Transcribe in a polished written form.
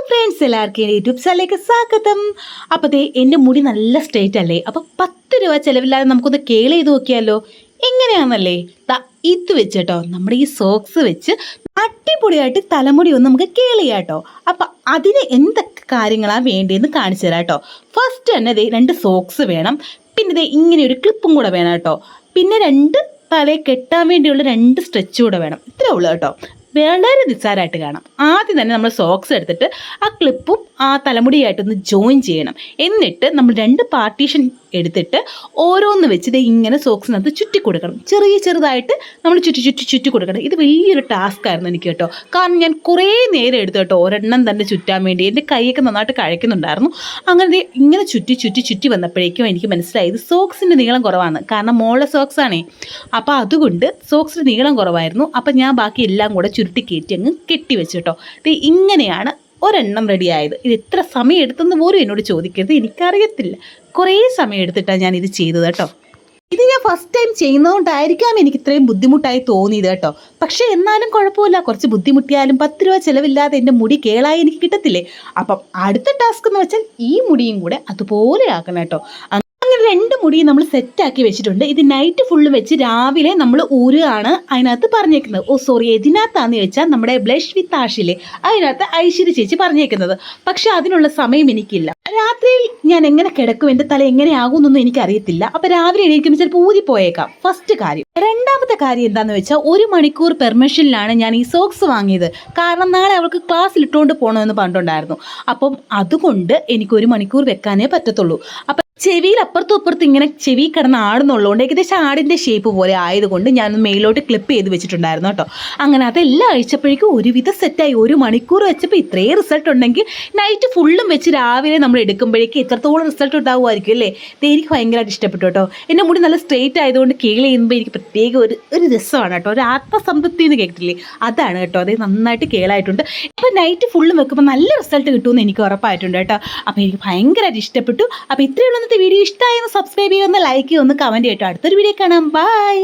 Friends എല്ലാവർക്കും YouTube ചാനലിലേക്ക് സ്വാഗതം. അപ്പോൾ എൻ്റെ മുടി നല്ല സ്ട്രെയിറ്റ് അല്ലേ, അപ്പോൾ 10 രൂപ ചിലവില്ലാതെ നമുക്കൊന്ന് കേൾ ചെയ്ത് നോക്കിയാലോ? എങ്ങനെയാണെന്നല്ലേ, ഇത് വെച്ചേട്ടോ നമ്മുടെ ഈ സോക്സ് വെച്ച് അടിപൊളിയായിട്ട് തലമുടി ഒന്ന് നമുക്ക് കേൾ ചെയ്യാം കേട്ടോ. അപ്പം അതിന് എന്തൊക്കെ കാര്യങ്ങളാണ് വേണ്ടിയെന്ന് കാണിച്ചു തരാം കേട്ടോ. ഫസ്റ്റ് തന്നെ 2 സോക്സ് വേണം, പിന്നെ ഇങ്ങനെ ഒരു ക്ലിപ്പും കൂടെ വേണം കേട്ടോ. പിന്നെ 2 തലയിൽ കെട്ടാൻ വേണ്ടിയുള്ള 2 സ്ട്രെച്ച് കൂടെ വേണം. ഇത്രേ ഉള്ളൂ കേട്ടോ, വളരെ നിസ്സാരമായിട്ട് കാണാം. ആദ്യം തന്നെ നമ്മൾ സോക്സ് എടുത്തിട്ട് ആ ക്ലിപ്പും ആ തലമുടിയായിട്ടൊന്ന് ജോയിൻ ചെയ്യണം. എന്നിട്ട് നമ്മൾ 2 പാർട്ടീഷൻ എടുത്തിട്ട് ഓരോന്ന് വെച്ച് ഇങ്ങനെ സോക്സിനകത്ത് ചുറ്റി കൊടുക്കണം. ചെറുതായിട്ട് നമ്മൾ ചുറ്റി കൊടുക്കണം. ഇത് വലിയൊരു ടാസ്ക് ആയിരുന്നു എനിക്ക് കേട്ടോ. കാരണം ഞാൻ കുറേ നേരം എടുത്തു കേട്ടോ ഒരെണ്ണം തന്നെ ചുറ്റാൻ വേണ്ടി. എൻ്റെ കൈയൊക്കെ നന്നായിട്ട് കഴിക്കുന്നുണ്ടായിരുന്നു. അങ്ങനെ ഇങ്ങനെ ചുറ്റി വന്നപ്പോഴേക്കും എനിക്ക് മനസ്സിലായി ഇത് സോക്സിൻ്റെ നീളം കുറവാണ്. കാരണം മോളുടെ സോക്സ് ആണേ, അപ്പോൾ അതുകൊണ്ട് സോക്സിൻ്റെ നീളം കുറവായിരുന്നു. അപ്പം ഞാൻ ബാക്കി എല്ലാം കൂടെ ചുരുട്ടി കയറ്റി അങ്ങ് കെട്ടി വെച്ചു കേട്ടോ. ഇങ്ങനെയാണ് ഒരെണ്ണം റെഡിയായത്. ഇത് എത്ര സമയം എടുത്തെന്ന് പോലും എന്നോട് ചോദിക്കരുത്, എനിക്കറിയത്തില്ല. കുറേ സമയം എടുത്തിട്ടാണ് ഞാൻ ഇത് ചെയ്തത് കേട്ടോ. ഇത് ഞാൻ ഫസ്റ്റ് ടൈം ചെയ്യുന്നതുകൊണ്ടായിരിക്കാം എനിക്ക് ഇത്രയും ബുദ്ധിമുട്ടായി തോന്നിയത് കേട്ടോ. പക്ഷേ എന്നാലും കുഴപ്പമില്ല, കുറച്ച് ബുദ്ധിമുട്ടിയാലും 10 രൂപ ചിലവില്ലാതെ എൻ്റെ മുടി കേളായി എനിക്ക് കിട്ടത്തില്ലേ. അപ്പം അടുത്ത ടാസ്ക് എന്ന് വെച്ചാൽ ഈ മുടിയും കൂടെ അതുപോലെ ആക്കണം കേട്ടോ. അങ്ങനെ 2 മുടിയും നമ്മൾ സെറ്റാക്കി വെച്ചിട്ടുണ്ട്. ഇത് നൈറ്റ് ഫുള്ള് വെച്ച് രാവിലെ നമ്മൾ ഊരുകയാണ് അതിനകത്ത് പറഞ്ഞേക്കുന്നത്. ഇതിനകത്താന്ന് ചോദിച്ചാൽ നമ്മുടെ ബ്ലഷ് വിത്ത് ആഷില്ലേ, അതിനകത്ത് ഐശ്വര്യ ചേച്ചി പറഞ്ഞേക്കുന്നത്. പക്ഷെ അതിനുള്ള സമയം എനിക്കില്ല. രാത്രിയിൽ ഞാൻ എങ്ങനെ കിടക്കും, എൻ്റെ തല എങ്ങനെയാകുമെന്നൊന്നും എനിക്കറിയത്തില്ല. അപ്പോൾ രാവിലെ എണീക്കുമ്പോൾ ചിലപ്പോൾ ഊതിപ്പോയേക്കാം. ഫസ്റ്റ് കാര്യം. രണ്ടാമത്തെ കാര്യം എന്താണെന്ന് വെച്ചാൽ 1 മണിക്കൂർ പെർമിഷനിലാണ് ഞാൻ ഈ സോക്സ് വാങ്ങിയത്. കാരണം നാളെ അവൾക്ക് ക്ലാസ്സിൽ ഇട്ടുകൊണ്ട് പോകണമെന്ന് പറഞ്ഞിട്ടുണ്ടായിരുന്നു. അപ്പം അതുകൊണ്ട് എനിക്ക് 1 മണിക്കൂർ വെക്കാനേ പറ്റത്തുള്ളൂ. അപ്പം ചെവിയിൽ അപ്പുറത്തും ഇങ്ങനെ ചെവി കിടന്ന് ആടുന്നുള്ളതുകൊണ്ട് ഏകദേശം ആടിൻ്റെ ഷേപ്പ് പോലെ ആയതുകൊണ്ട് ഞാനൊന്ന് മേലോട്ട് ക്ലിപ്പ് ചെയ്ത് വെച്ചിട്ടുണ്ടായിരുന്നു കേട്ടോ. അങ്ങനെ അതെല്ലാം അഴിച്ചപ്പോഴേക്കും ഒരുവിധം സെറ്റായി. 1 മണിക്കൂർ വെച്ചപ്പോൾ ഇത്രയും റിസൾട്ട് ഉണ്ടെങ്കിൽ നൈറ്റ് ഫുള്ളും വെച്ച് രാവിലെ നമ്മൾ എടുക്കുമ്പോഴേക്കും എത്രത്തോളം റിസൾട്ട് ഉണ്ടാവുമായിരിക്കും അല്ലേ. ഇത് എനിക്ക് ഭയങ്കരമായിട്ട് ഇഷ്ടപ്പെട്ടു കേട്ടോ. എൻ്റെ മുടി നല്ല സ്ട്രെയിറ്റ് ആയതുകൊണ്ട് കേൾ ചെയ്യുമ്പോൾ എനിക്ക് പ്രത്യേക ഒരു രസമാണ് കേട്ടോ. ഒരു ആത്മസംതൃപ്തി എന്ന് കേട്ടില്ലേ, അതാണ് കേട്ടോ. അത് നന്നായിട്ട് കേളായിട്ടുണ്ട്. ഇപ്പം നൈറ്റ് ഫുള്ളും വെക്കുമ്പോൾ നല്ല റിസൾട്ട് കിട്ടുമെന്ന് എനിക്ക് ഉറപ്പായിട്ടുണ്ട് കേട്ടോ. അപ്പോൾ എനിക്ക് ഭയങ്കരമായിട്ട് ഇഷ്ടപ്പെട്ടു. അപ്പോൾ ഇത്രയുള്ള വീഡിയോ ഇഷ്ടമായെന്ന് സബ്സ്ക്രൈബ് ചെയ്യുക, ഒന്ന് ലൈക്ക് ചെയ്യുക, ഒന്ന് കമൻറ്റ് ചെയ്യട്ടോ. അടുത്തൊരു വീഡിയോ കാണാം. ബൈ.